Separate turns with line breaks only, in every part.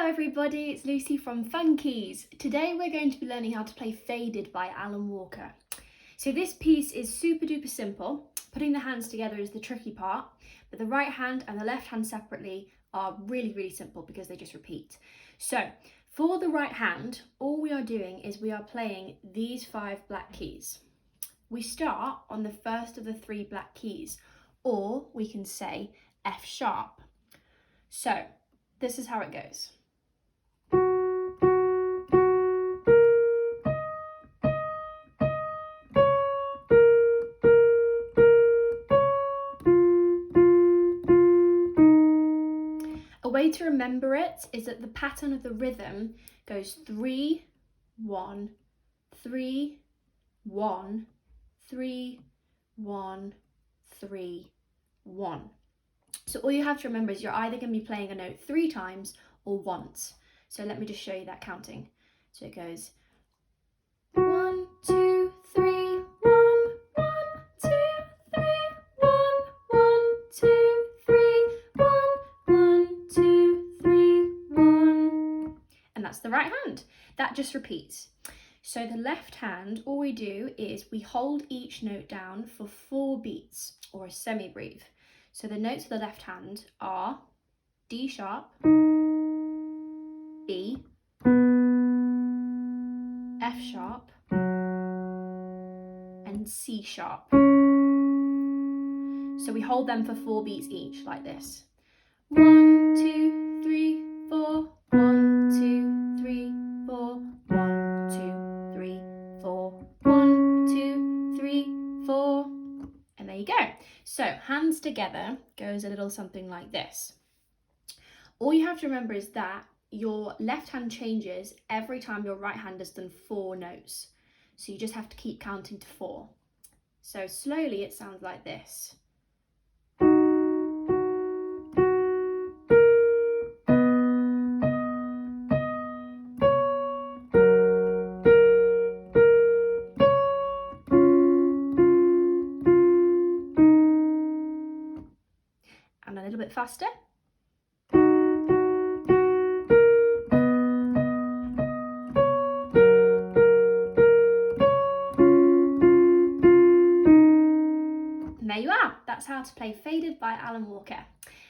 Hello everybody, it's Lucy from Fun Keys. Today we're going to be learning how to play Faded by Alan Walker. So this piece is super duper simple. Putting the hands together is the tricky part, but the right hand and the left hand separately are really simple because they just repeat. So for the right hand, all we are doing is we are playing these 5 black keys. We start on the first of the 3 black keys, or we can say F sharp. So this is how it goes. A way to remember it is that the pattern of the rhythm goes 3, 1, 3, 1, 3, 1, 3, 1. So all you have to remember is you're either going to be playing a note 3 times or once. So let me just show you that counting. So it goes 1, 2, 3, 1, 1, 2, 3, 1, 1, 2, 3, 1, 1, 2, 3, 1. And that's the right hand. That just repeats. So the left hand, all we do is we hold each note down for 4 beats or a semi-breve. So the notes of the left hand are D sharp, B, F sharp, and C sharp. So we hold them for 4 beats each, like this. 1, 2, 3, 4, 1, 2, 3, 4, 1, 2, 3, 4, 1, 2, 3, 4. And there you go. So hands together goes a little something like this. All you have to remember is that your left hand changes every time your right hand has done 4 notes. So you just have to keep counting to 4. So slowly it sounds like this. And a little bit faster. And there you are. That's how to play Faded by Alan Walker.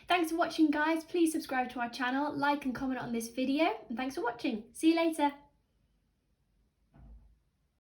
Thanks for watching, guys. Please subscribe to our channel, like and comment on this video, and thanks for watching. See you later.